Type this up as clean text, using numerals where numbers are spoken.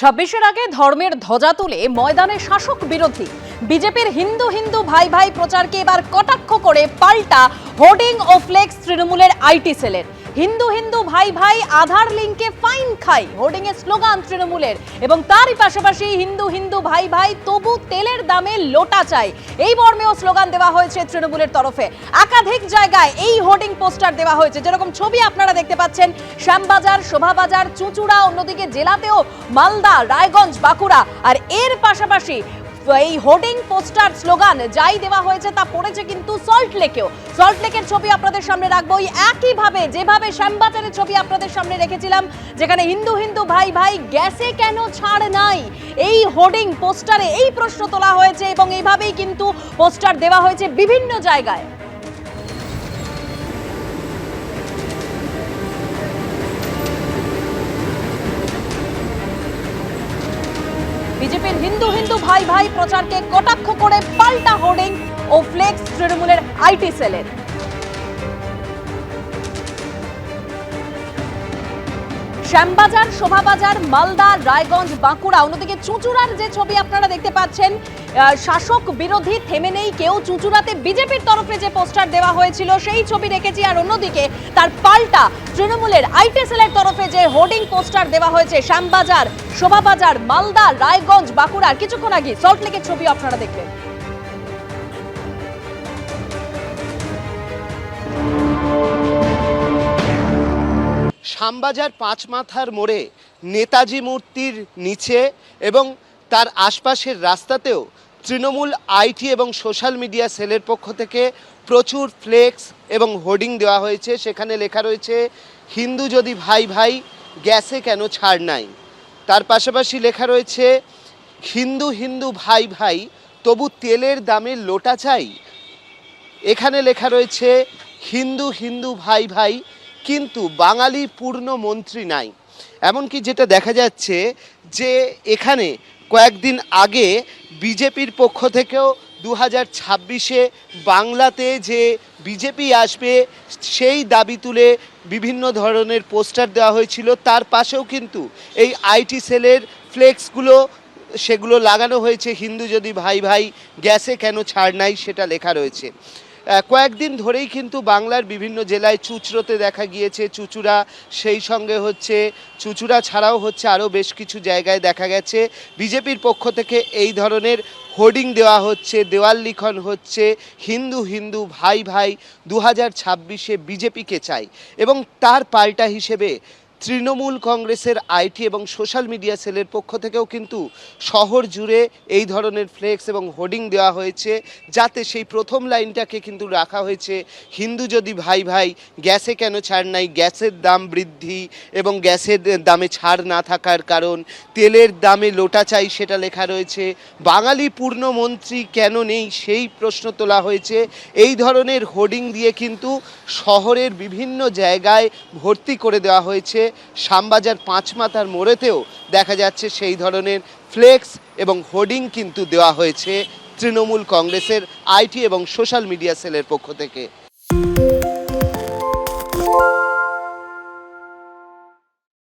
26-এর আগে ধর্মের ধ্বজা তুলে ময়দানে শাসক বিরোধী বিজেপির হিন্দু হিন্দু ভাই ভাই প্রচারকে এবার কটাক্ষ করে পাল্টা হোর্ডিং ও ফ্লেক্স তৃণমূলের আইটি সেলের। হিন্দু হিন্দু ভাই ভাই আধার লিঙ্কে ফাইন খাই হোর্ডিং এর স্লোগান তৃণমূলের, এবং তারই পাশাপাশি হিন্দু হিন্দু ভাই ভাই তবু তেলের দামে লোটা চাই এই মর্মেও স্লোগান দেওয়া হয়েছে তৃণমূলের তরফে। একাধিক জায়গায় এই হোর্ডিং পোস্টার দেওয়া হয়েছে, যেরকম ছবি আপনারা দেখতে পাচ্ছেন শ্যামবাজার, শোভাবাজার, চুঁচুড়া, অন্যদিকে জেলাতেও মালদা, রায়গঞ্জ, বাঁকুড়া। আর এর পাশাপাশি এই হোর্ডিং পোস্টার স্লোগান যাই দেওয়া হয়েছে তা পড়েছে কিন্তু সল্টলেকেও। সল্টলেকের ছবি আপনাদের সামনে রাখবো, একইভাবে যেভাবে শ্যামবাজারের ছবি আপনাদের সামনে রেখেছিলাম, যেখানে হিন্দু হিন্দু ভাই ভাই গ্যাসে কেন ছাড় নাই, এই হোর্ডিং পোস্টারে এই প্রশ্ন তোলা হয়েছে এবং এইভাবেই কিন্তু পোস্টার দেওয়া হয়েছে বিভিন্ন জায়গায়। বিজেপির হিন্দু হিন্দু ভাই ভাই প্রচারকে কটাক্ষ করে পাল্টা হোর্ডিং ও ফ্লেক্স তৃণমূলের আইটি সেলের। শ্যামবাজার, শোভাবাজার, মালদা, রায়গঞ্জ, বাঁকুড়া, অন্যদিকে চুঁচুড়ার যে ছবি আপনারা দেখতে পাচ্ছেন, শাসক বিরোধী থেমে নেই কেউ, চুঁচুড়াতে বিজেপির তরফে যে পোস্টার দেওয়া হয়েছিল সেই ছবি রেখেছি। আর অন্যদিকে তার পাল্টা তৃণমূলের আইটি সেলের তরফে যে হোর্ডিং পোস্টার দেওয়া হয়েছে শ্যামবাজার, শোভাবাজার, মালদা, রায়গঞ্জ, বাঁকুড়ার কিছুক্ষণ আগে সল্টলেকের ছবি আপনারা দেখবেন। শ্যামবাজার পাঁচ মাথার মোড়ে নেতাজি মূর্তির নিচে এবং তার আশপাশের রাস্তাতেও তৃণমূল আইটি এবং সোশ্যাল মিডিয়া সেলের পক্ষ থেকে প্রচুর ফ্লেক্স এবং হোর্ডিং দেওয়া হয়েছে। সেখানে লেখা রয়েছে হিন্দু যদি ভাই ভাই গ্যাসে কেন ছাড় নাই। তার পাশাপাশি লেখা রয়েছে হিন্দু হিন্দু ভাই ভাই তবু তেলের দামে লোটা চাই। এখানে লেখা রয়েছে হিন্দু হিন্দু ভাই ভাই কিন্তু বাঙালি পূর্ণ মন্ত্রী নাই। এমনকি যেটা দেখা যাচ্ছে যে এখানে কয়েকদিন আগে বিজেপির পক্ষ থেকেও 2026-এ বাংলাতে যে বিজেপি আসবে সেই দাবি তুলে বিভিন্ন ধরনের পোস্টার দেওয়া হয়েছিল। তার পাশেও কিন্তু এই আইটি সেলের ফ্লেক্সগুলো সেগুলো লাগানো হয়েছে, হিন্দু যদি ভাই ভাই গ্যাসে কেন ছাড় নাই সেটা লেখা রয়েছে। কয়েকদিন ধরেই কিন্তু বাংলার বিভিন্ন জেলায় চুঁচুড়াতে দেখা গিয়েছে, চুঁচুড়া, সেই সঙ্গে হচ্ছে চুঁচুড়া ছাড়াও হচ্ছে আরও বেশ কিছু জায়গায় দেখা গেছে বিজেপির পক্ষ থেকে এই ধরনের হোর্ডিং দেওয়া হচ্ছে, দেওয়াল লিখন হচ্ছে হিন্দু হিন্দু ভাই ভাই 2026-এ বিজেপিকে চাই। এবং তার পাল্টা হিসেবে তৃণমূল কংগ্রেসের আইটি এবং সোশ্যাল মিডিয়া সেলের পক্ষ থেকেও কিন্তু শহর জুড়ে এই ধরনের ফ্লেক্স এবং হোর্ডিং দেওয়া হয়েছে, যাতে সেই প্রথম লাইনটাকে কিন্তু রাখা হয়েছে হিন্দু যদি ভাই ভাই গ্যাসে কেন ছাড় নাই, গ্যাসের দাম বৃদ্ধি এবং গ্যাসের দামে ছাড় না থাকার কারণ, তেলের দামে লোটা চাই সেটা লেখা রয়েছে, বাঙালি পূর্ণমন্ত্রী কেন নেই সেই প্রশ্ন তোলা হয়েছে। এই ধরনের হোর্ডিং দিয়ে কিন্তু শহরের বিভিন্ন জায়গায় ভর্তি করে দেওয়া হয়েছে। শ্যামবাজার পাঁচ মাথার মোড়েতেও দেখা যাচ্ছে সেই ধরনের ফ্লেক্স এবং হোর্ডিং কিন্তু দেওয়া হয়েছে তৃণমূল কংগ্রেসের আইটি এবং সোশ্যাল মিডিয়া সেলের পক্ষ থেকে।